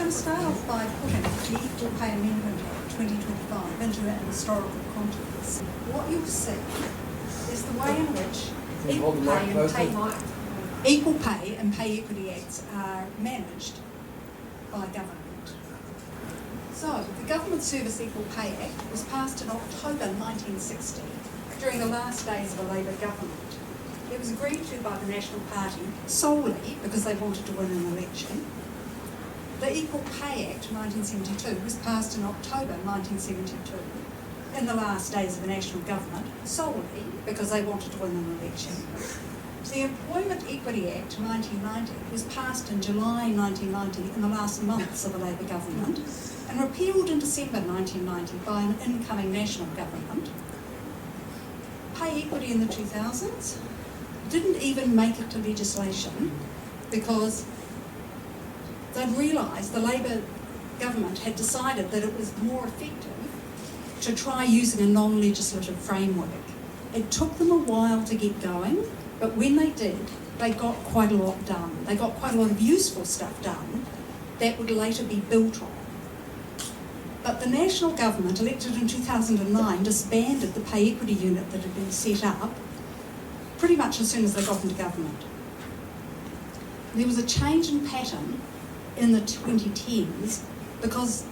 going to start off by putting the Equal Pay Amendment Act 2025 into an historical context. What you'll see is the way in which Equal Pay and Pay Equity Acts are managed by government. So, the Government Service Equal Pay Act was passed in October 1960 during the last days of a Labour government. It was agreed to by the National Party solely because they wanted to win an election. The Equal Pay Act 1972 was passed in October 1972 in the last days of the National Government solely because they wanted to win an election. The Employment Equity Act 1990 was passed in July 1990 in the last months of the Labour government and repealed in December 1990 by an incoming National government. Pay equity in the 2000s didn't even make it to legislation because they'd realised the Labour government had decided that it was more effective to try using a non-legislative framework. It took them a while to get going, but when they did, they got quite a lot done. They got quite a lot of useful stuff done that would later be built on. But the National Government, elected in 2009, disbanded the pay equity unit that had been set up pretty much as soon as they got into government. There was a change in pattern in the 2010s because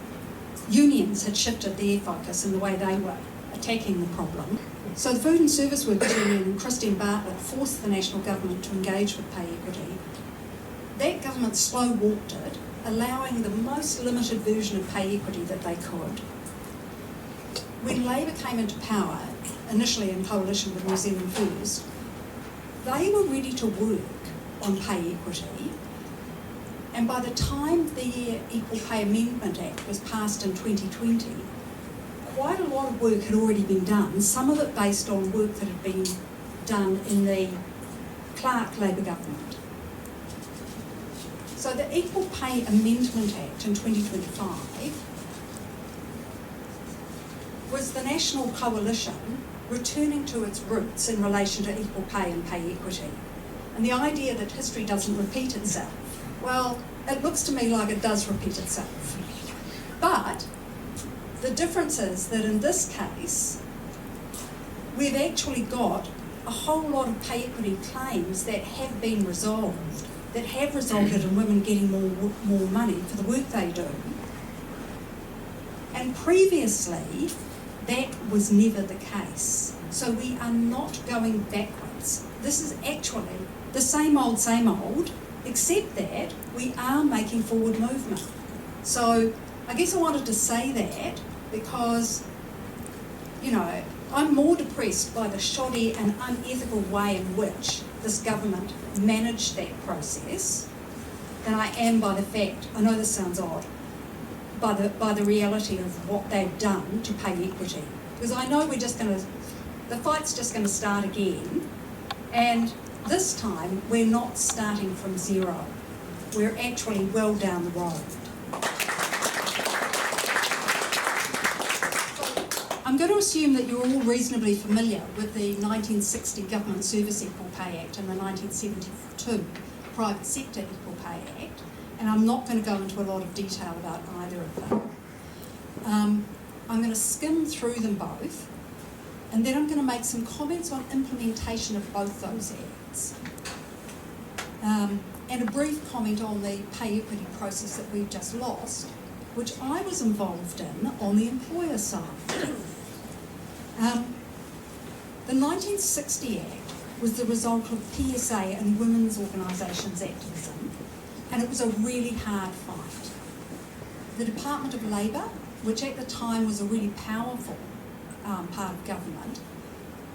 unions had shifted their focus in the way they were attacking the problem. So the Food and Service Workers Union and Christine Bartlett forced the National Government to engage with pay equity. That government slow-walked it, allowing the most limited version of pay equity that they could. When Labour came into power, initially in coalition with New Zealand First, they were ready to work on pay equity, and by the time the Equal Pay Amendment Act was passed in 2020, quite a lot of work had already been done, some of it based on work that had been done in the Clark Labour government. So the Equal Pay Amendment Act in 2025 was the national coalition returning to its roots in relation to equal pay and pay equity. And the idea that history doesn't repeat itself, well, it looks to me like it does repeat itself. But the difference is that in this case, we've actually got a whole lot of pay equity claims that have been resolved, that have resulted in women getting more money for the work they do. And previously, that was never the case. So we are not going backwards. This is actually the same old, except that we are making forward movement. So I guess I wanted to say that because, you know, I'm more depressed by the shoddy and unethical way in which this government managed that process than I am by the fact, I know this sounds odd, by the reality of what they've done to pay equity. Because I know the fight's just going to start again, and this time we're not starting from zero. We're actually well down the road. I'm going to assume that you're all reasonably familiar with the 1960 Government Service Equal Pay Act and the 1972 Private Sector Equal Pay Act, and I'm not going to go into a lot of detail about either of them. I'm going to skim through them both, and then I'm going to make some comments on implementation of both those acts, and a brief comment on the pay equity process that we've just lost, which I was involved in on the employer side. The 1960 Act was the result of PSA and women's organisations activism, and it was a really hard fight. The Department of Labour, which at the time was a really powerful part of government,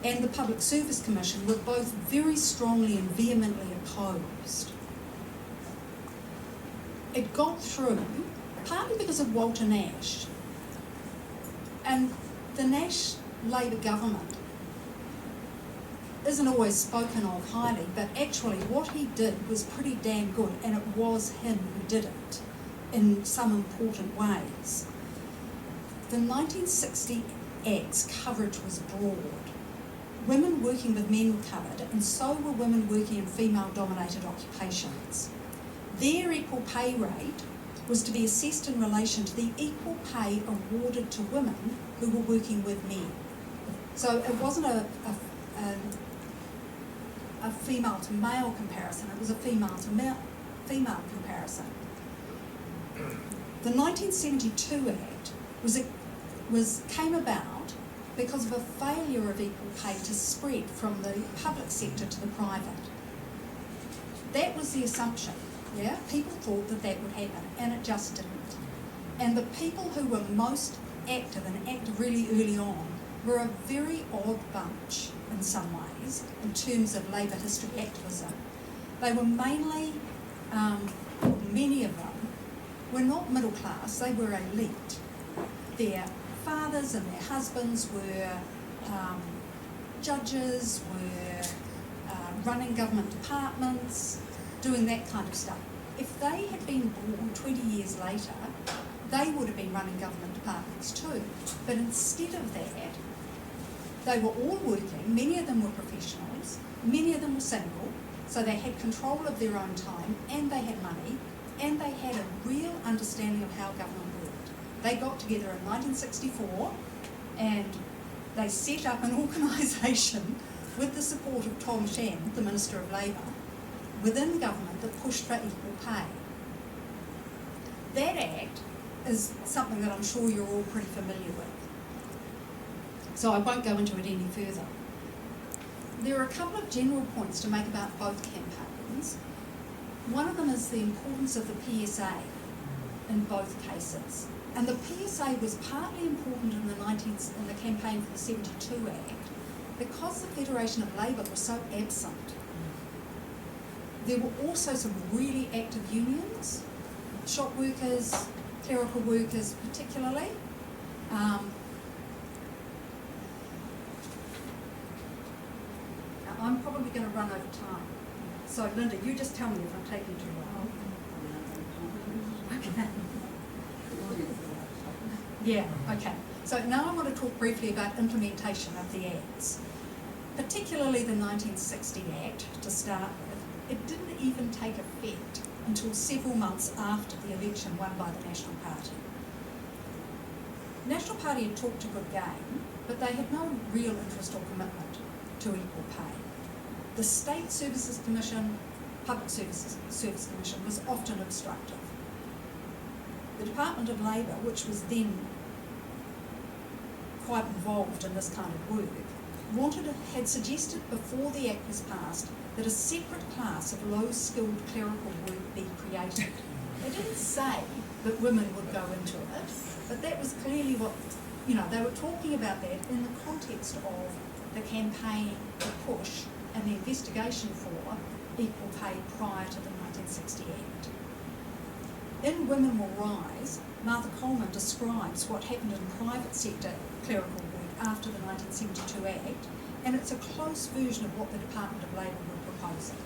and the Public Service Commission were both very strongly and vehemently opposed. It got through partly because of Walter Nash, and the Nash Labour government isn't always spoken of highly, but actually what he did was pretty damn good, and it was him who did it in some important ways. The 1960 Act's coverage was broad. Women working with men were covered, and so were women working in female-dominated occupations. Their equal pay rate was to be assessed in relation to the equal pay awarded to women who were working with men. So it wasn't a female to male comparison, it was a female to female comparison. The 1972 Act came about because of a failure of equal pay to spread from the public sector to the private. That was the assumption, yeah? People thought that would happen, and it just didn't. And the people who were most active and active really early on were a very odd bunch in some ways in terms of labour history activism. They were mainly, many of them, were not middle class, they were elite. Their fathers and their husbands were judges, were running government departments, doing that kind of stuff. If they had been born 20 years later, they would have been running government departments too. But instead of that, they were all working, many of them were professionals, many of them were single, so they had control of their own time, and they had money, and they had a real understanding of how government worked. They got together in 1964 and they set up an organisation with the support of Tom Shan, the Minister of Labour, within government that pushed for equal pay. That act is something that I'm sure you're all pretty familiar with. So I won't go into it any further. There are a couple of general points to make about both campaigns. One of them is the importance of the PSA in both cases. And the PSA was partly important in the campaign for the 72 Act because the Federation of Labour was so absent. There were also some really active unions, shop workers, clerical workers particularly. I'm probably going to run over time. So Linda, you just tell me if I'm taking too long. Okay. Yeah, okay. So now I want to talk briefly about implementation of the acts, particularly the 1960 Act to start with. It didn't even take effect until several months after the election won by the National Party. The National Party had talked a good game, but they had no real interest or commitment to equal pay. The State Services Commission, Public Service Commission was often obstructive. The Department of Labour, which was then quite involved in this kind of work, had suggested before the Act was passed that a separate class of low-skilled clerical work be created. They didn't say that women would go into it, but that was clearly what, they were talking about that in the context of the campaign to push and the investigation for equal pay prior to the 1960 Act. In Women Will Rise, Martha Coleman describes what happened in private sector clerical work after the 1972 Act, and it's a close version of what the Department of Labour were proposing.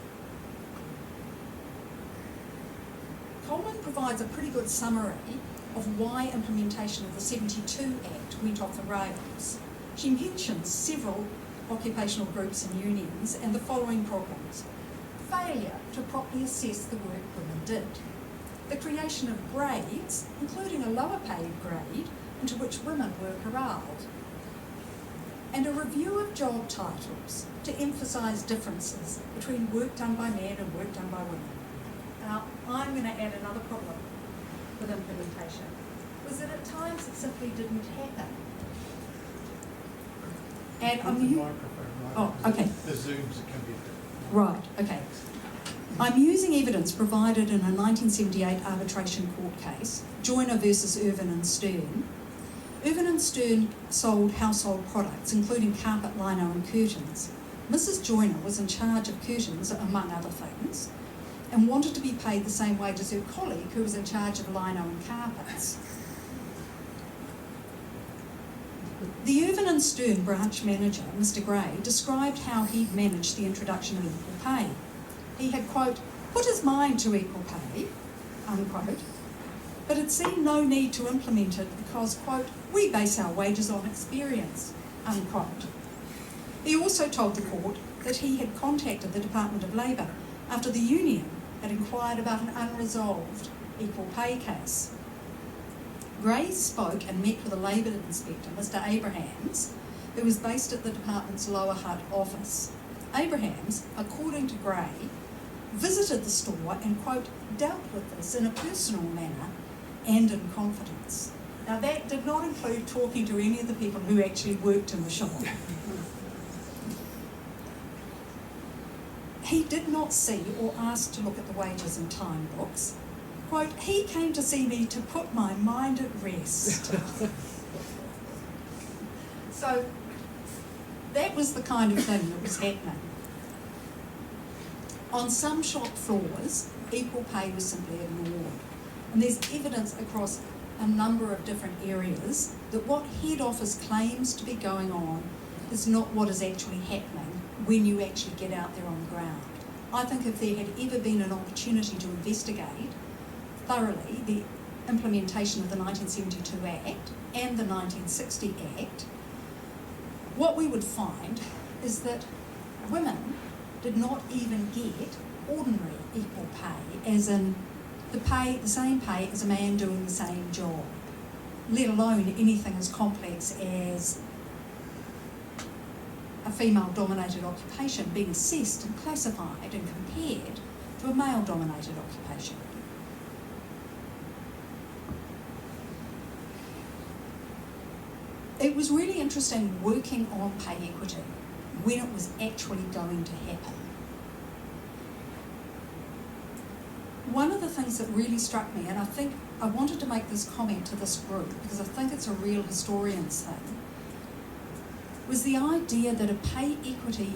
Coleman provides a pretty good summary of why implementation of the 72 Act went off the rails. She mentions several occupational groups and unions and the following problems. Failure to properly assess the work women did. The creation of grades, including a lower paid grade, into which women were corralled. And a review of job titles to emphasise differences between work done by men and work done by women. Now, I'm going to add another problem with implementation, was that at times it simply didn't happen. And okay. The Zooms can be right, okay. I'm using evidence provided in a 1978 arbitration court case, Joyner versus Irvin and Stern. Irvin and Stern sold household products, including carpet, lino and curtains. Mrs. Joyner was in charge of curtains, among other things, and wanted to be paid the same wage as her colleague who was in charge of lino and carpets. The Irvin and Stern branch manager, Mr. Gray, described how he'd managed the introduction of equal pay. He had, quote, put his mind to equal pay, unquote, but had seen no need to implement it because, quote, we base our wages on experience, unquote. He also told the court that he had contacted the Department of Labour after the union had inquired about an unresolved equal pay case. Gray spoke and met with a Labour inspector, Mr Abrahams, who was based at the department's Lower Hutt office. Abrahams, according to Gray, visited the store and, quote, dealt with this in a personal manner and in confidence. Now that did not include talking to any of the people who actually worked in the shop. He did not see or ask to look at the wages and time books. Quote, he came to see me to put my mind at rest. So that was the kind of thing that was happening. On some shop floors, equal pay was simply ignored. And there's evidence across a number of different areas that what head office claims to be going on is not what is actually happening when you actually get out there on the ground. I think if there had ever been an opportunity to investigate thoroughly the implementation of the 1972 Act and the 1960 Act, what we would find is that women did not even get ordinary equal pay, as in the same pay as a man doing the same job, let alone anything as complex as a female-dominated occupation being assessed and classified and compared to a male-dominated occupation. It was really interesting working on pay equity when it was actually going to happen. One of the things that really struck me, and I think I wanted to make this comment to this group because I think it's a real historian's thing, was the idea that a pay equity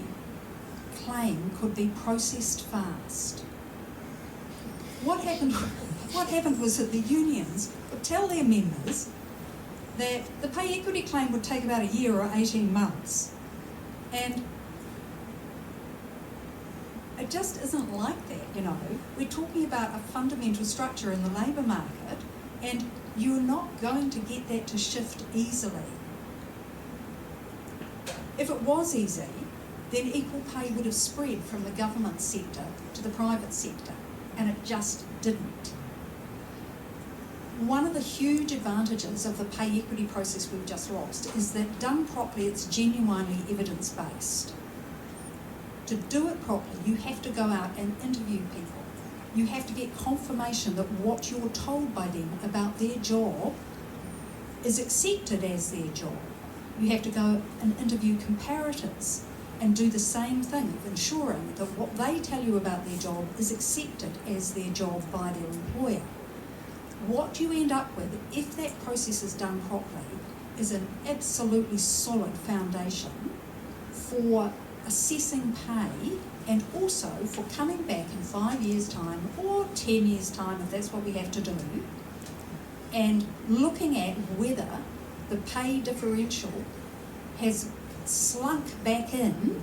claim could be processed fast. What happened was that the unions would tell their members that the pay equity claim would take about a year or 18 months. And it just isn't like that, you know. We're talking about a fundamental structure in the labour market, and you're not going to get that to shift easily. If it was easy, then equal pay would have spread from the government sector to the private sector, and it just didn't. One of the huge advantages of the pay equity process we've just lost is that done properly, it's genuinely evidence-based. To do it properly, you have to go out and interview people. You have to get confirmation that what you're told by them about their job is accepted as their job. You have to go and interview comparators and do the same thing of ensuring that what they tell you about their job is accepted as their job by their employer. What you end up with, if that process is done properly, is an absolutely solid foundation for assessing pay and also for coming back in 5 years' time or 10 years' time, if that's what we have to do, and looking at whether the pay differential has slunk back in,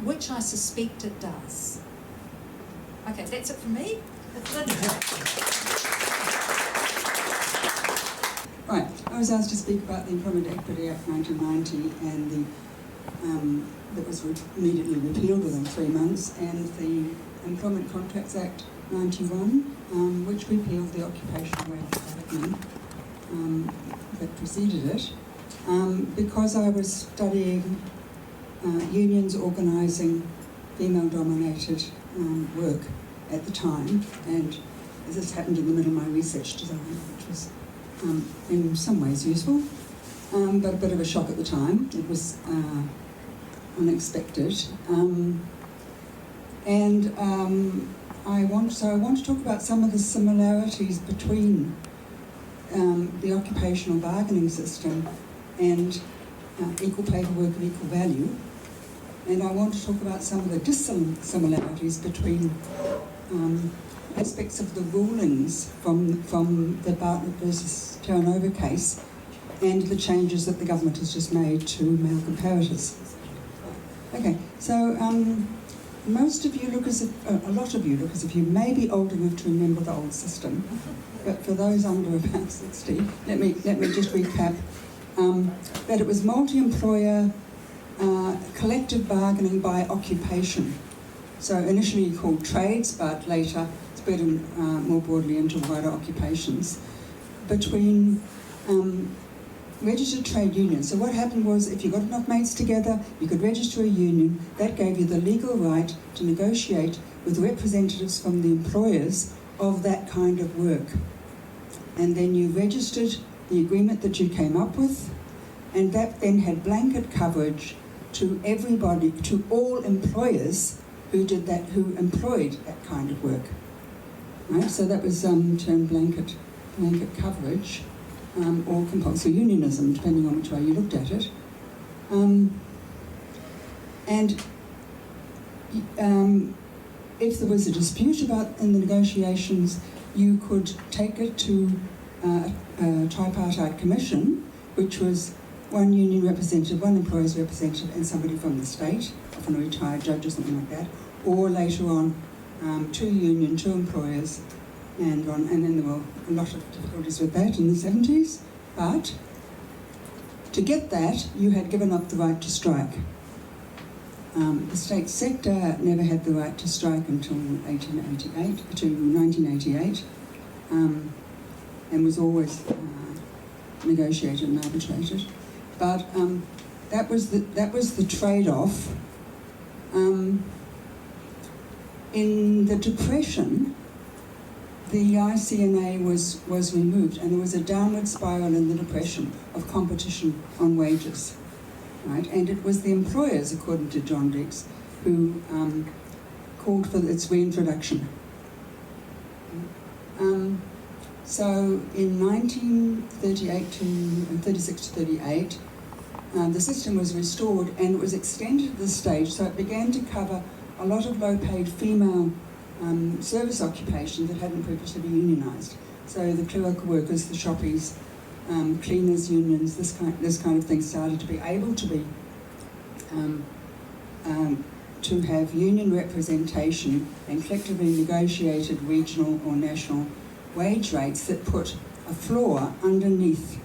which I suspect it does. Okay, that's it from me. Right, I was asked to speak about the Employment Equity Act 1990 and that was immediately repealed within 3 months, and the Employment Contracts Act 91, which repealed the occupational wage bargaining that preceded it, because I was studying unions organising female-dominated work at the time, and this happened in the middle of my research design, which was in some ways useful, but a bit of a shock at the time. It was unexpected, I want to talk about some of the similarities between the occupational bargaining system and equal pay for work of equal value, and I want to talk about some of the dissimilarities between aspects of the rulings from the Bartlett versus Terranova case and the changes that the government has just made to male comparators. Okay, so most of you look as if, a lot of you look as if you may be old enough to remember the old system, but for those under about 60, let me just recap that it was multi-employer collective bargaining by occupation So initially called trades, but later spread more broadly into wider occupations, between registered trade unions. So what happened was, if you got enough mates together, you could register a union. That gave you the legal right to negotiate with representatives from the employers of that kind of work. And then you registered the agreement that you came up with, and that then had blanket coverage to everybody, to all employers who did that, who employed that kind of work. Right? So that was termed blanket coverage, or compulsory unionism, depending on which way you looked at it. If there was a dispute in the negotiations, you could take it to a tripartite commission, which was one union representative, one employer's representative, and somebody from the state, often a retired judge or something like that, or later on, two employers, and then there were a lot of difficulties with that in the 70s, but to get that, you had given up the right to strike. The state sector never had the right to strike until 1988, and was always negotiated and arbitrated. But that was the trade-off. In the Depression, the ICNA was removed, and there was a downward spiral in the Depression of competition on wages, right? And it was the employers, according to John Deeks, who called for its reintroduction. So in 1936 to 38, the system was restored, and it was extended at this stage, so it began to cover a lot of low-paid female service occupations that hadn't previously been unionised. So the clerical workers, the shoppies, cleaners' unions, this kind of thing started to be able to be to have union representation and collectively negotiated regional or national wage rates that put a floor underneath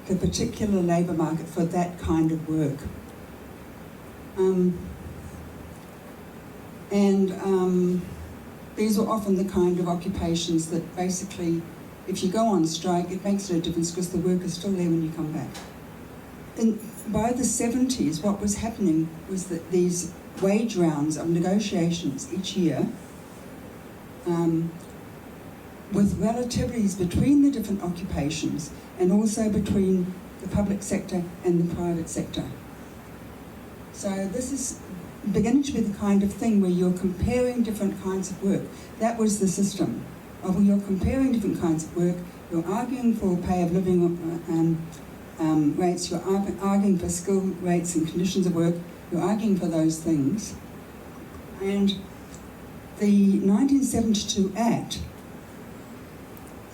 the particular labour market for that kind of work. These were often the kind of occupations that basically, if you go on strike, it makes no difference because the work is still there when you come back. By the 70s, what was happening was that these wage rounds of negotiations each year, with relativities between the different occupations and also between the public sector and the private sector. So this is beginning to be the kind of thing where you're comparing different kinds of work. That was the system, of where you're comparing different kinds of work, you're arguing for pay of living rates, you're arguing for skill rates and conditions of work, you're arguing for those things. And the 1972 Act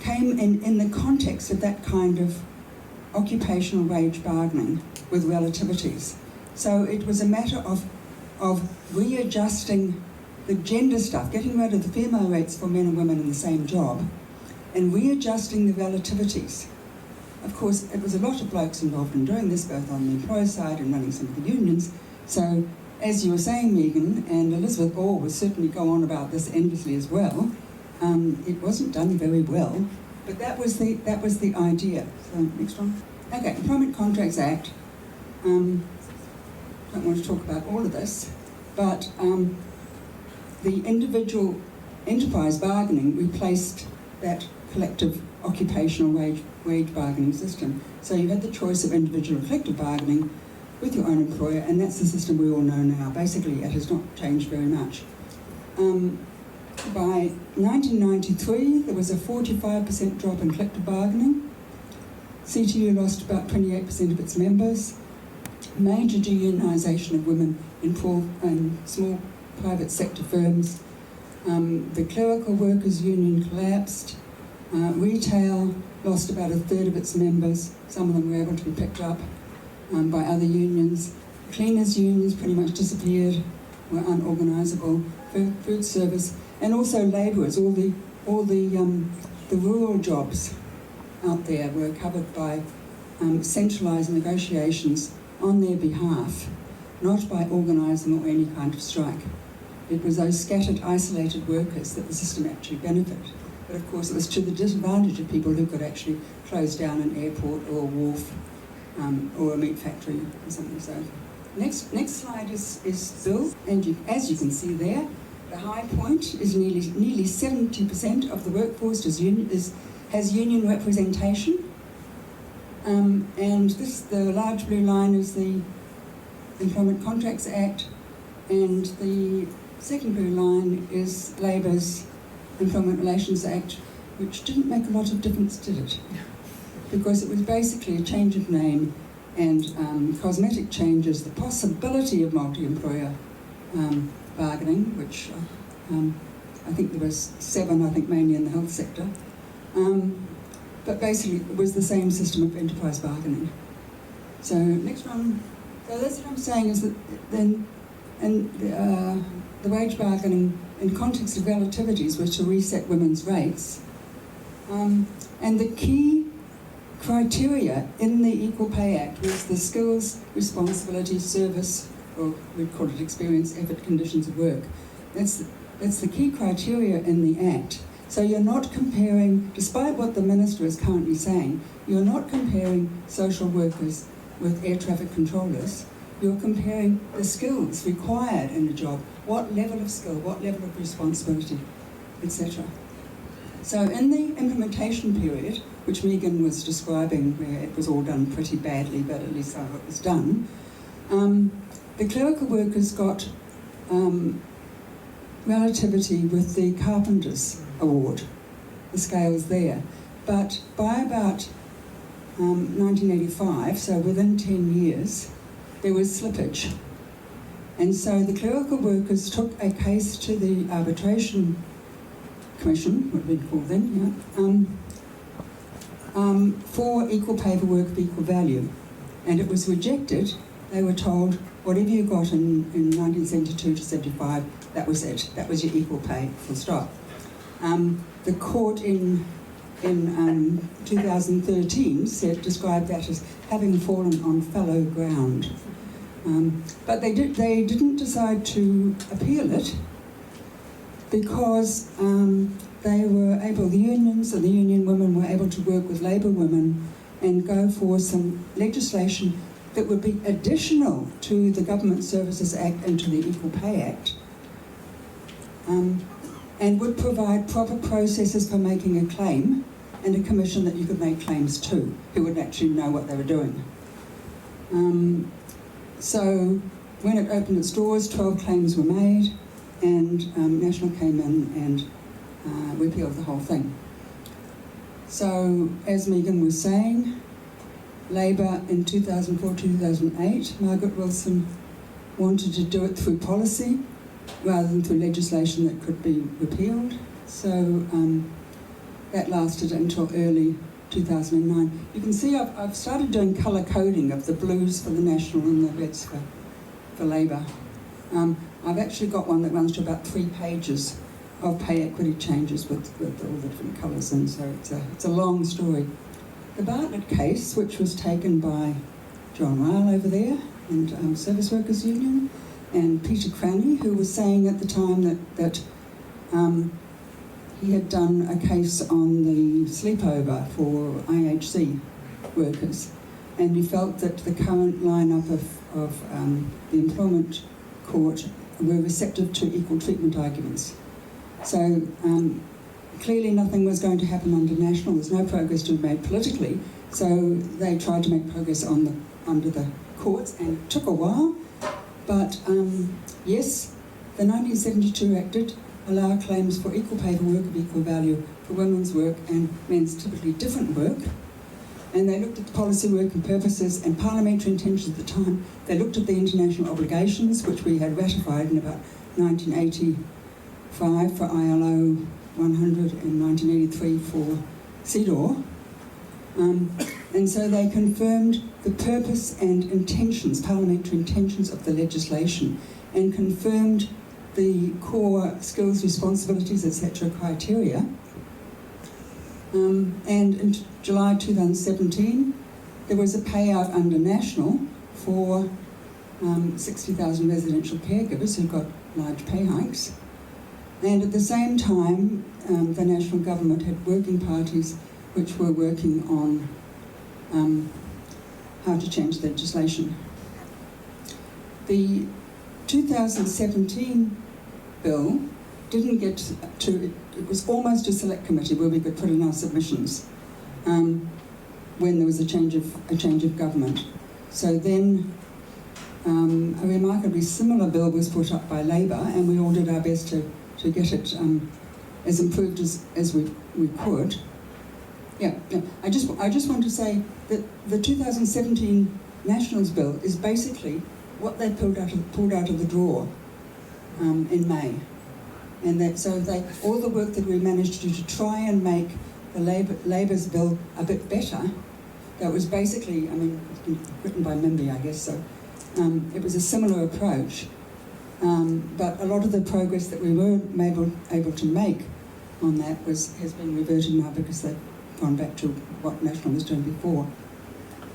came in the context of that kind of occupational wage bargaining with relativities. So it was a matter of readjusting the gender stuff, getting rid of the female rates for men and women in the same job, and readjusting the relativities. Of course, it was a lot of blokes involved in doing this, both on the employer side and running some of the unions. So, as you were saying, Megan, and Elizabeth Orr will certainly go on about this endlessly as well, it wasn't done very well, but that was the idea. So, next one. Okay, Employment Contracts Act. Don't want to talk about all of this, but the individual enterprise bargaining replaced that collective occupational wage bargaining system. So you had the choice of individual or collective bargaining with your own employer, and that's the system we all know now. Basically, it has not changed very much. By 1993, there was a 45% drop in collective bargaining. CTU lost about 28% of its members. Major deunionisation of women in small private sector firms. The clerical workers' union collapsed. Retail lost about a third of its members. Some of them were able to be picked up by other unions. Cleaners' unions pretty much disappeared, were unorganisable. Food service, and also labourers. All the rural jobs out there were covered by centralised negotiations on their behalf, not by organising or any kind of strike. it was those scattered, isolated workers that the system actually benefited. But of course, it was to the disadvantage of people who could actually close down an airport or a wharf or a meat factory or something. So, next slide is Bill, and as you can see there, the high point is nearly 70% of the workforce has union representation. And the large blue line is the Employment Contracts Act, and the second blue line is Labour's Employment Relations Act, which didn't make a lot of difference, did it? Because it was basically a change of name and cosmetic changes, the possibility of multi-employer bargaining, which I think there was 7, I think mainly in the health sector. But basically it was the same system of enterprise bargaining. So next one. So that's what I'm saying is that then, and the wage bargaining in context of relativities was to reset women's rates. And the key criteria in the Equal Pay Act was the skills, responsibility, service, or we'd call it experience, effort, conditions of work. That's the key criteria in the Act. So you're not comparing, despite what the Minister is currently saying, you're not comparing social workers with air traffic controllers. You're comparing the skills required in the job, what level of skill, what level of responsibility, etc. So in the implementation period, which Megan was describing, where it was all done pretty badly, but at least how it was done, the clerical workers got relativity with the Carpenters Award, the scales there. But by about 1985, so within 10 years, there was slippage. And so the clerical workers took a case to the Arbitration Commission, what we'd call then, for equal pay for work of equal value. And it was rejected. They were told, whatever you got in 1972 to 75, that was it. That was your equal pay, full stop. The court in 2013 described that as having fallen on fallow ground. But they didn't decide to appeal it because they were able, the unions and the union women were able to work with Labour women and go for some legislation that would be additional to the Government Services Act and to the Equal Pay Act, and would provide proper processes for making a claim and a commission that you could make claims to, who would actually know what they were doing. So when it opened its doors, 12 claims were made, and National came in and repealed the whole thing. So, as Megan was saying, Labour in 2004-2008, Margaret Wilson wanted to do it through policy rather than through legislation that could be repealed. So that lasted until early 2009. You can see I've started doing colour coding of the blues for the National and the reds for Labour. I've actually got one that runs to about 3 pages of pay equity changes with all the different colours in, so it's a long story. The Bartlett case, which was taken by John Ryle over there, and Service Workers Union, and Peter Cranny, who was saying at the time that he had done a case on the sleepover for IHC workers, and he felt that the current lineup of the employment court were receptive to equal treatment arguments. So clearly nothing was going to happen under National. There's no progress to be made politically, so they tried to make progress under the courts, and it took a while. But yes, the 1972 Act did allow claims for equal pay for work of equal value for women's work and men's typically different work. And they looked at the policy work and purposes and parliamentary intentions at the time. They looked at the international obligations, which we had ratified in about 1985 for ILO 100 and 1983 for CEDAW. And so they confirmed the purpose and intentions, parliamentary intentions of the legislation, and confirmed the core skills, responsibilities, etc. criteria. And in July 2017, there was a payout under National for 60,000 residential caregivers who got large pay hikes. And at the same time, the national government had working parties which were working on how to change legislation. The 2017 bill didn't get to, it was almost a select committee where we could put in our submissions when there was a change of government. So then a remarkably similar bill was put up by Labour, and we all did our best to get it as improved as we could. Yeah. I just want to say that the 2017 Nationals bill is basically what they pulled out of the drawer in May, and that all the work that we managed to do to try and make the Labour's bill a bit better. That was basically, I mean, written by Mimby, I guess. So it was a similar approach, but a lot of the progress that we were able to make on that has been reverted now because they've gone back to what National was doing before.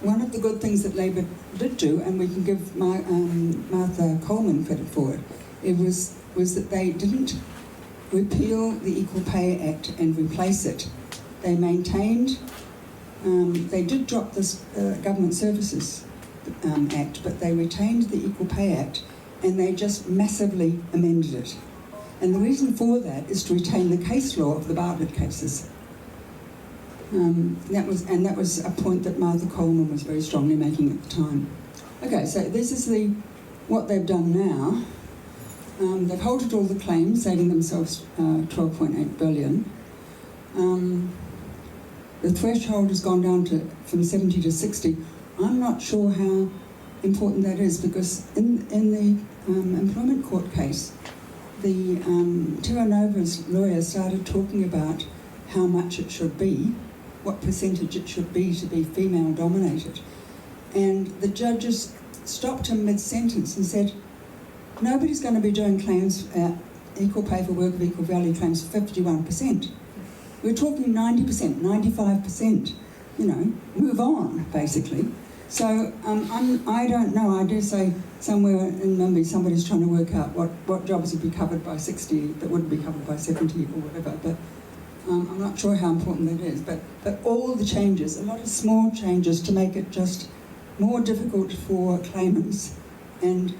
One of the good things that Labour did do, and we can give Martha Coleman credit for it, was that they didn't repeal the Equal Pay Act and replace it. They maintained, they did drop this Government Services Act, but they retained the Equal Pay Act and they just massively amended it. And the reason for that is to retain the case law of the Bartlett cases. That was a point that Martha Coleman was very strongly making at the time. Okay, so this is what they've done now. They've halted all the claims, saving themselves $12.8 billion. The threshold has gone down from 70 to 60. I'm not sure how important that is because in the employment court case, the Terranova's lawyer started talking about how much it should be, what percentage it should be to be female dominated. And the judges stopped him mid-sentence and said, nobody's going to be doing claims, equal pay for work of equal value claims 51%. We're talking 90%, 95%, move on, basically. So I don't know, I dare say somewhere in Mimby somebody's trying to work out what jobs would be covered by 60 that wouldn't be covered by 70 or whatever, but I'm not sure how important that is. But all the changes, a lot of small changes to make it just more difficult for claimants and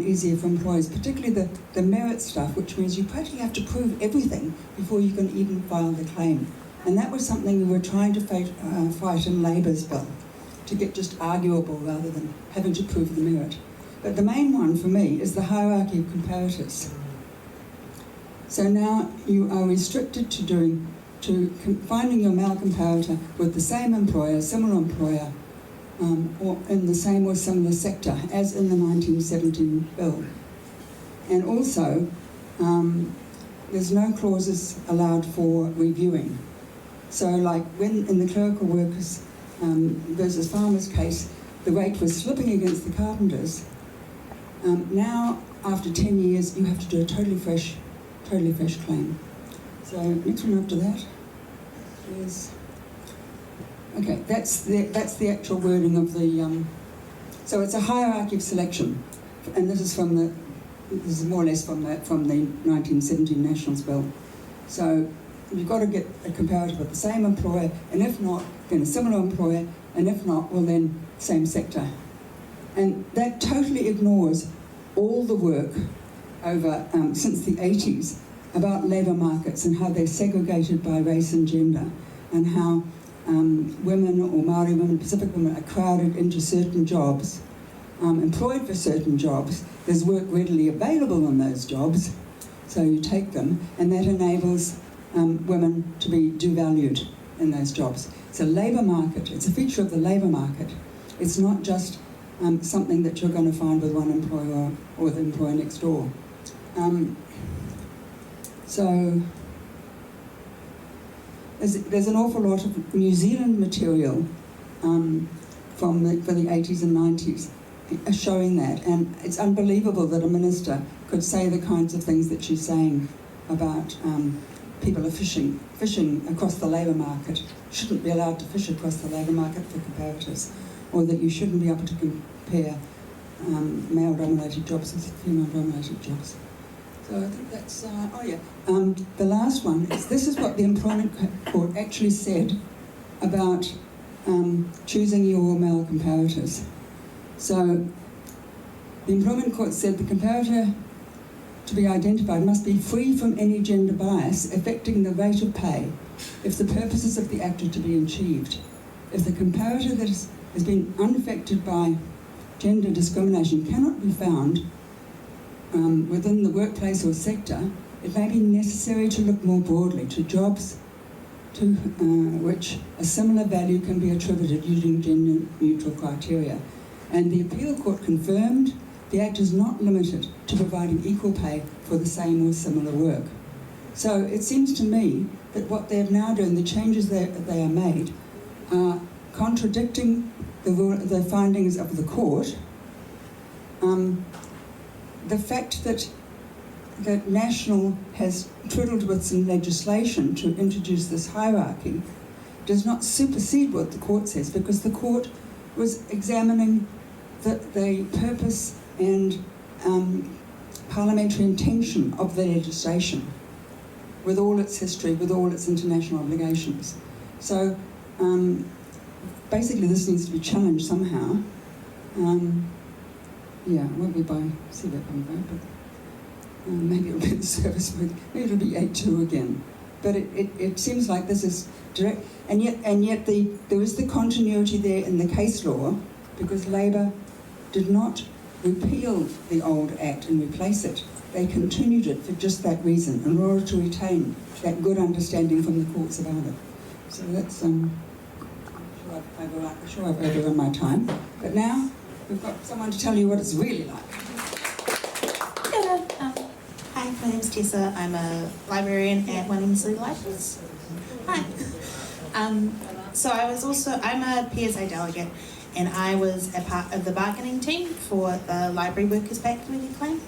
easier for employers, particularly the merit stuff, which means you practically have to prove everything before you can even file the claim. And that was something we were trying to fight in Labour's bill, to get just arguable rather than having to prove the merit. But the main one for me is the hierarchy of comparators. So now you are restricted to finding your male comparator with the same employer, similar employer, or in the same or similar sector as in the 1917 bill. And also, there's no clauses allowed for reviewing. So like when in the clerical workers versus farmers case, the rate was slipping against the carpenters. Now, after 10 years, you have to do a totally fresh claim. So next one after that is, okay, that's the actual wording of the, so it's a hierarchy of selection, and this is more or less from the 1917 Nationals bill. So you've got to get a comparator with the same employer, and if not, then a similar employer, and if not, well then, same sector. And that totally ignores all the work over, since the 80s, about labour markets and how they're segregated by race and gender, and how women or Māori women, Pacific women, are crowded into certain jobs, employed for certain jobs. There's work readily available in those jobs, so you take them, and that enables women to be devalued in those jobs. It's a labour market, it's a feature of the labour market. It's not just something that you're going to find with one employer or the employer next door. So there's an awful lot of New Zealand material for the 80s and 90s showing that, and it's unbelievable that a minister could say the kinds of things that she's saying about people are fishing across the labour market, shouldn't be allowed to fish across the labour market for comparators, or that you shouldn't be able to compare male-dominated jobs as female-dominated jobs. So I think that's, the last one is, this is what the Employment Court actually said about choosing your male comparators. So the Employment Court said the comparator to be identified must be free from any gender bias affecting the rate of pay if the purposes of the act are to be achieved. If the comparator that has been unaffected by gender discrimination cannot be found within the workplace or sector, it may be necessary to look more broadly to jobs to which a similar value can be attributed using gender-neutral criteria. And the Appeal Court confirmed the Act is not limited to providing equal pay for the same or similar work. So it seems to me that what they're now doing, the changes they are made, are contradicting the findings of the court. The fact that National has twiddled with some legislation to introduce this hierarchy does not supersede what the court says, because the court was examining the purpose and parliamentary intention of the legislation with all its history, with all its international obligations. So basically this needs to be challenged somehow. Yeah, it won't be by CVEP, but maybe it'll be the service with, maybe it'll be 8.2 again. But it seems like this is direct, and yet there is the continuity there in the case law, because Labor did not repeal the old Act and replace it. They continued it for just that reason, in order to retain that good understanding from the courts about it. So that's, I'm sure I've overrun my time. But now we've got someone to tell you what it's really like. Hello. Hi, my name's Tessa. I'm a librarian at Wellingsley Libraries. Hi. So I'm a PSA delegate, and I was a part of the bargaining team for the Library Workers Pay Committee claim.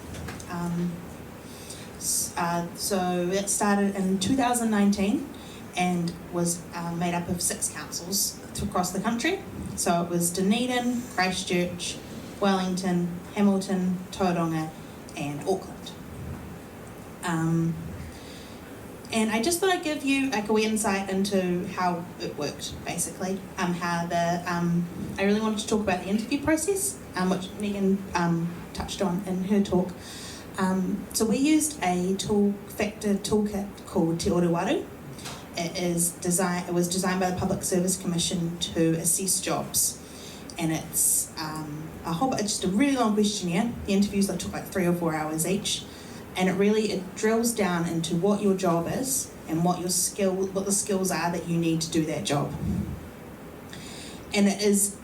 So it started in 2019 and was made up of 6 councils across the country. So it was Dunedin, Christchurch, Wellington, Hamilton, Tauranga and Auckland. And I just thought I'd give you like a wee insight into how it worked, basically. I really wanted to talk about the interview process, which Megan touched on in her talk. So we used a factor toolkit called Te Orewaru. It was designed by the Public Service Commission to assess jobs, and it's it's just a really long questionnaire. The interviews took like 3 or 4 hours each, and it drills down into what your job is and what the skills are that you need to do that job. And it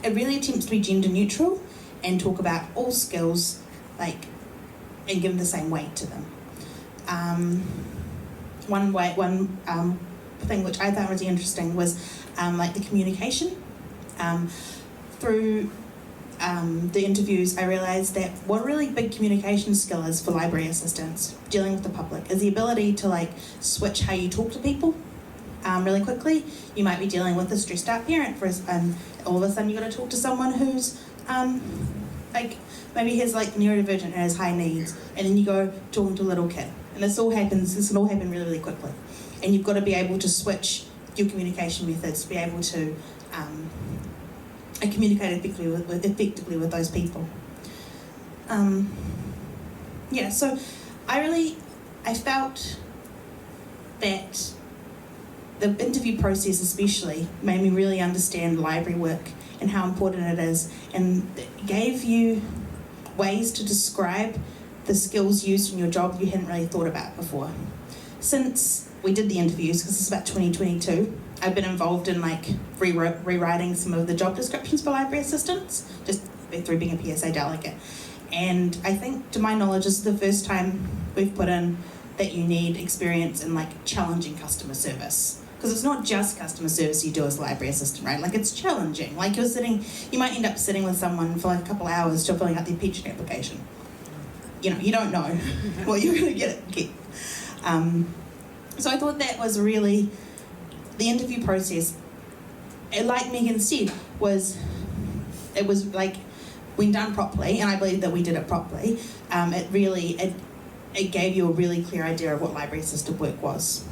really attempts to be gender neutral and talk about all skills and give them the same weight to them. One thing which I thought was interesting was the communication. Through the interviews, I realised that what a really big communication skill is for library assistants dealing with the public is the ability to switch how you talk to people really quickly. You might be dealing with a stressed out parent, and all of a sudden you've got to talk to someone who's maybe has neurodivergent and has high needs, and then you go talking to a little kid. And this can all happen really, really quickly. And you've got to be able to switch your communication methods to be able to communicate effectively with those people. So I felt that the interview process especially made me really understand library work and how important it is, and it gave you ways to describe the skills used in your job you hadn't really thought about before. Since we did the interviews, because it's about 2022, I've been involved in rewriting some of the job descriptions for library assistants, just through being a PSA delegate. And I think, to my knowledge, this is the first time we've put in that you need experience in challenging customer service. Because it's not just customer service you do as a library assistant, right? It's challenging. You might end up sitting with someone for a couple hours till filling out their pension application. You don't know what you're going to get. So I thought that was really the interview process. Like Megan said, when done properly, and I believe that we did it properly, it gave you a really clear idea of what library assistant work was.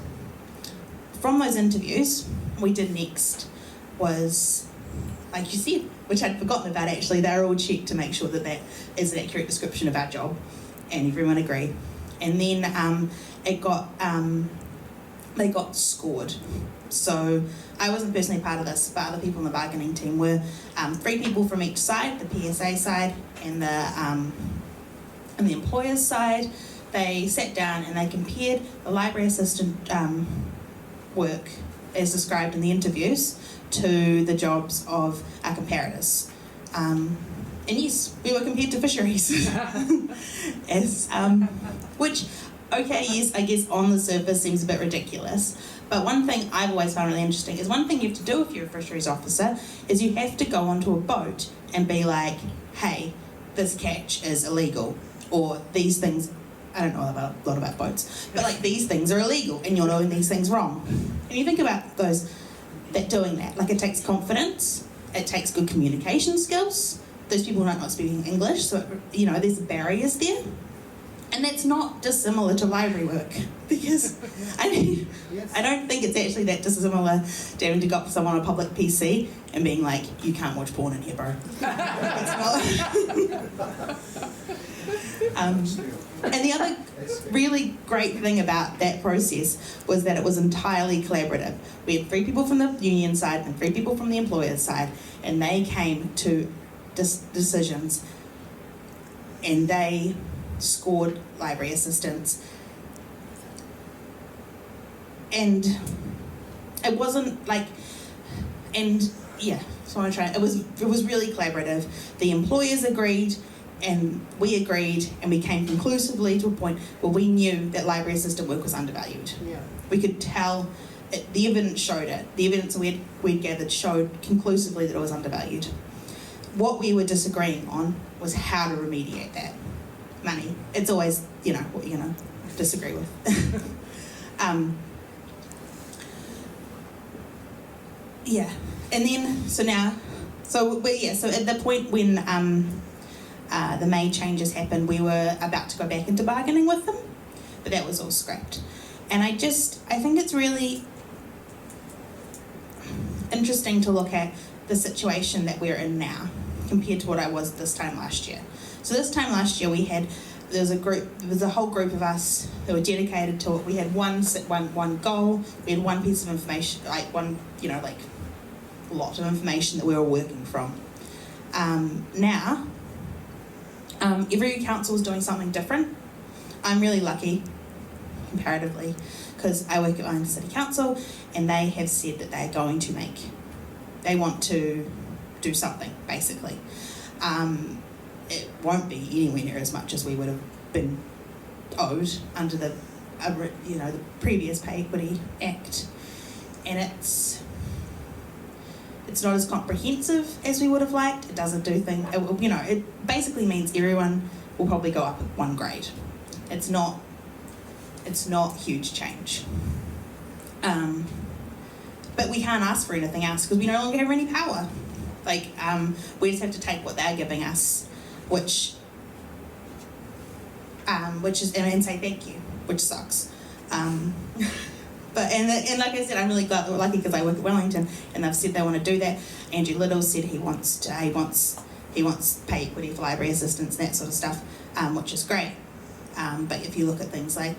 From those interviews, we did next was, like you said, which I'd forgotten about actually, they were all checked to make sure that that is an accurate description of our job, and everyone agreed. And then they got scored. So I wasn't personally part of this, but other people in the bargaining team were 3 people from each side, the PSA side and the employer's side. They sat down and they compared the library assistant work as described in the interviews to the jobs of our comparators. And yes, we were compared to fisheries. Which, okay, yes, I guess on the surface seems a bit ridiculous. But one thing I've always found really interesting is one thing you have to do if you're a fisheries officer is you have to go onto a boat and be like, hey, this catch is illegal, or these things, I don't know a lot about boats, but like these things are illegal and you're doing these things wrong. And you think about those that doing that, like it takes confidence, it takes good communication skills. Those people don't like speaking English, so there's barriers there. And that's not dissimilar to library work, because I don't think it's actually that dissimilar to having to go up to someone on a public PC and being like, you can't watch porn in here, bro. And the other really great thing about that process was that it was entirely collaborative. We had 3 people from the union side and 3 people from the employer's side, and they came to decisions, and they scored library assistants. And it wasn't like, and yeah, so I'm trying. It was really collaborative. The employers agreed, and we agreed, and we came conclusively to a point where we knew that library assistant work was undervalued. Yeah. We could tell. The evidence showed it. The evidence we'd gathered showed conclusively that it was undervalued. What we were disagreeing on was how to remediate that. Money. It's always, what you're going to disagree with. Yeah. And then, so at the point when the May changes happened, we were about to go back into bargaining with them, but that was all scrapped. And I think it's really interesting to look at the situation that we're in now compared to what I was this time last year. So this time last year there was a whole group of us that were dedicated to it. We had one goal, we had one piece of information, like lot of information that we were working from. Now, every council is doing something different. I'm really lucky, comparatively, because I work at my city council, and they have said that they want to do something, basically. It won't be anywhere near as much as we would have been owed under the previous Pay Equity Act, and it's not as comprehensive as we would have liked. It doesn't do things. It basically means everyone will probably go up 1 grade. It's not huge change. But we can't ask for anything else because we no longer have any power. We just have to take what they're giving us, which is and say thank you, which sucks. But like I said, I'm really lucky because I work at Wellington, and they've said they want to do that. Andrew Little said he wants pay equity for library assistants and that sort of stuff, which is great. But if you look at things like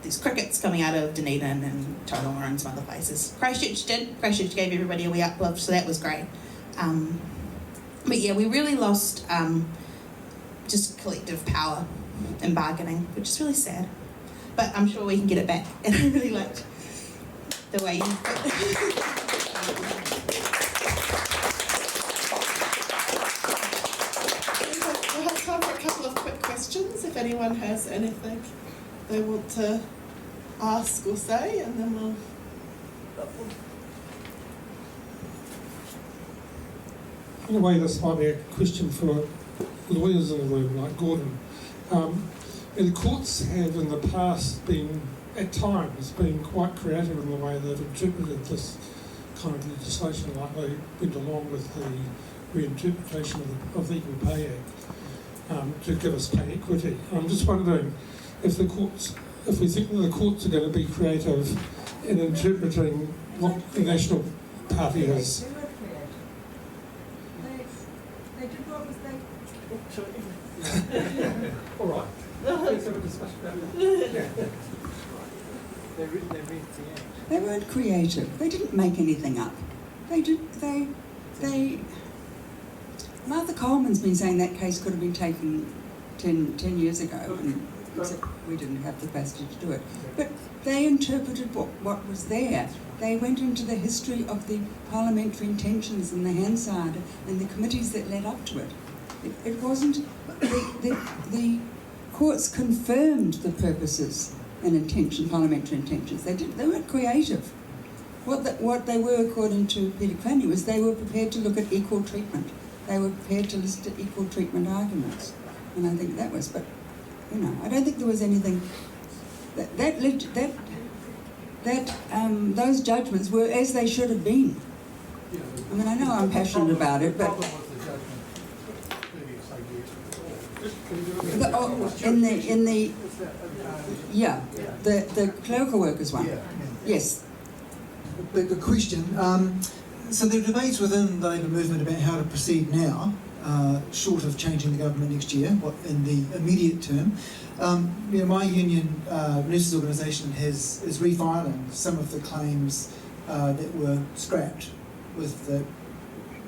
there's crickets coming out of Dunedin and Tauranga and some other places. Christchurch gave everybody a wee uplift, so that was great. But yeah, we really lost just collective power in bargaining, which is really sad. But I'm sure we can get it back, and I really liked the way you put it. We'll have time for a couple of quick questions if anyone has anything they want to ask or say, and then we'll... In a way, this might be a question for lawyers in the room, like Gordon. And the courts have in the past at times, been quite creative in the way they've interpreted this kind of legislation, like they went along with the reinterpretation of the Equal Pay Act to give us pay equity. I'm just wondering if we think that the courts are going to be creative in interpreting what the National Party has. They were creative. They did what was they. All right. Let's have a discussion about that. They weren't creative. They didn't make anything up. Martha Coleman's been saying that case could have been taken 10 years ago, and except we didn't have the capacity to do it. But they interpreted what was there. They went into the history of the parliamentary intentions and the Hansard and the committees that led up to it. It wasn't... The courts confirmed the purposes and parliamentary intentions. They weren't creative. What they were, according to Peter Cranny, was they were prepared to look at equal treatment. They were prepared to list equal treatment arguments. And I think that was, but, I don't think there was anything... Those judgments were as they should have been. I mean, I know I'm passionate about it, but... The clerical workers one. Yes. The question, so there are debates within the Labour movement about how to proceed now, short of changing the government next year, in the immediate term. My union, nurses organisation, is refiling some of the claims that were scrapped with the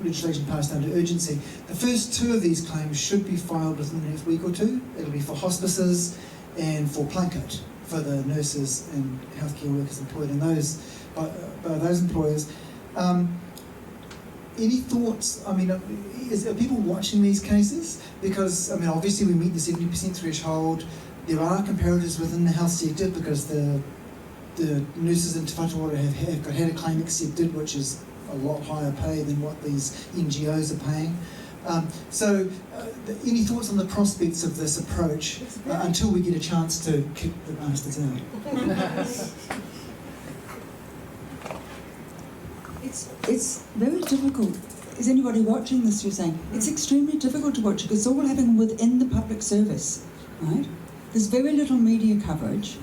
legislation passed under urgency. The first two of these claims should be filed within the next week or two. It'll be for hospices and for Plunket, for the nurses and healthcare workers employed in those by those employers. Any thoughts? I mean, are people watching these cases? Because, obviously we meet the 70% threshold. There are comparators within the health sector because the nurses in Te Whatuara have had a claim accepted, which is a lot higher pay than what these NGOs are paying. Any thoughts on the prospects of this approach until we get a chance to kick the bastards out? It's very difficult. Is anybody watching this, you're saying? It's extremely difficult to watch because it's all happening within the public service, right? There's very little media coverage.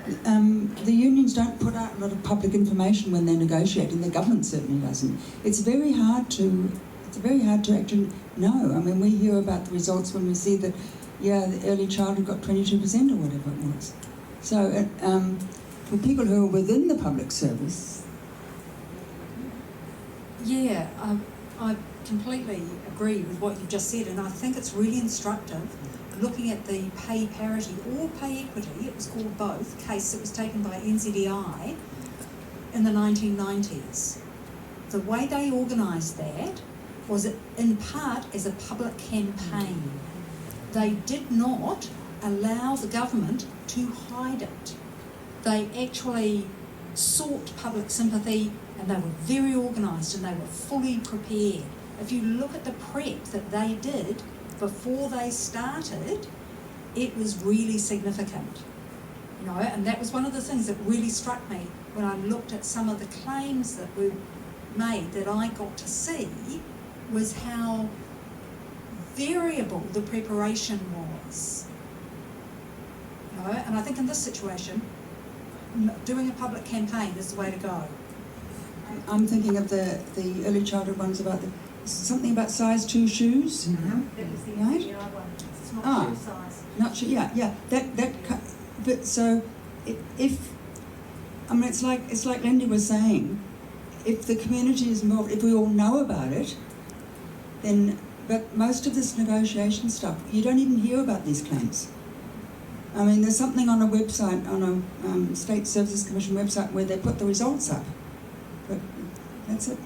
The unions don't put out a lot of public information when they're negotiating. The government certainly doesn't. It's very hard to actually know. I mean, we hear about the results when we see that, the early childhood got 22% or whatever it was. So for people who are within the public service... Yeah, I completely agree with what you've just said, and I think it's really instructive looking at the pay parity or pay equity, it was called both, case that was taken by NZEI in the 1990s. The way they organised that was in part as a public campaign. They did not allow the government to hide it. They actually sought public sympathy, and they were very organised and they were fully prepared. If you look at the prep that they did before they started, it was really significant. And that was one of the things that really struck me when I looked at some of the claims that were made that I got to see, was how variable the preparation was. And I think in this situation, doing a public campaign is the way to go. I'm thinking of the early childhood ones about something about size 2 shoes. Mm-hmm. That was the right? one. It's not shoe size. Not shoe. Yeah. But so if it's like Lindy was saying, if the community is involved, if we all know about it, then. But most of this negotiation stuff, you don't even hear about these claims. I mean, there's something on a website, on a State Services Commission website, where they put the results up. But that's it.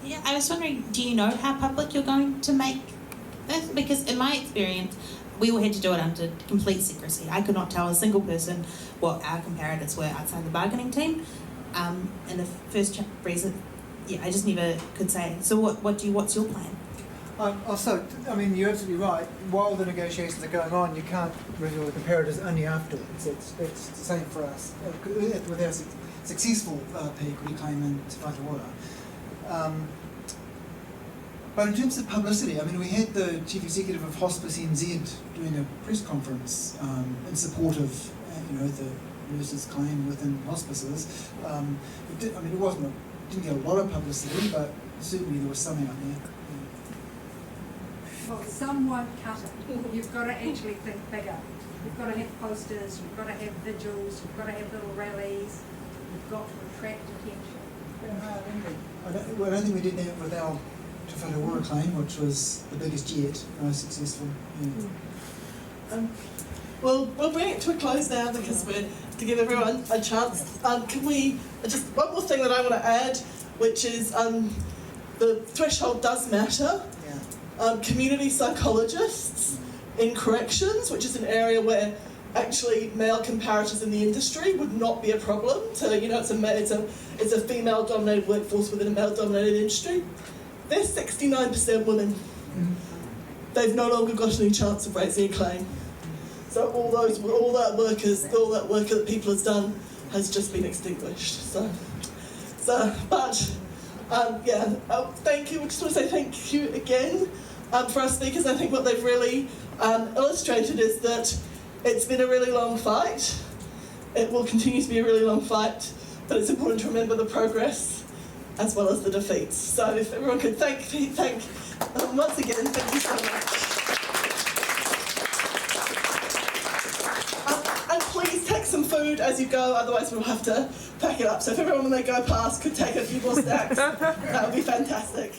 Yeah, I was wondering, do you know how public you're going to make this? Because in my experience, we all had to do it under complete secrecy. I could not tell a single person what our comparators were outside the bargaining team. In the first reason, I just never could say. So what's your plan? Also, you're absolutely right. While the negotiations are going on, you can't reveal the comparators only afterwards. It's the same for us. With our successful pay equity claim in Te Whatuora. But in terms of publicity, I mean, we had the Chief Executive of Hospice NZ doing a press conference in support of, the nurses' claim within hospices. It didn't get a lot of publicity, but certainly there was some out there. Well, some won't cut it. You've got to actually think bigger. You've got to have posters, you've got to have vigils, you've got to have little rallies, you've got to attract attention. I don't think we did that with our Te Whatuora claim, which was the biggest yet, most successful. Yeah. Well, we'll bring it to a close now because we're to give everyone a chance. Can we just one more thing that I want to add, which is the threshold does matter. Yeah. Community psychologists in corrections, which is an area where actually male comparators in the industry would not be a problem. So it's a female-dominated workforce within a male-dominated industry. They're 69% women. They've no longer got any chance of raising a claim. So all that work that people has done has just been extinguished. Thank you. We just want to say thank you again for our speakers. I think what they've really illustrated is that it's been a really long fight. It will continue to be a really long fight, but it's important to remember the progress as well as the defeats. So if everyone could thank once again, thank you so much. And please take some food as you go, otherwise we'll have to pack it up. So if everyone when they go past could take a few more snacks, that would be fantastic.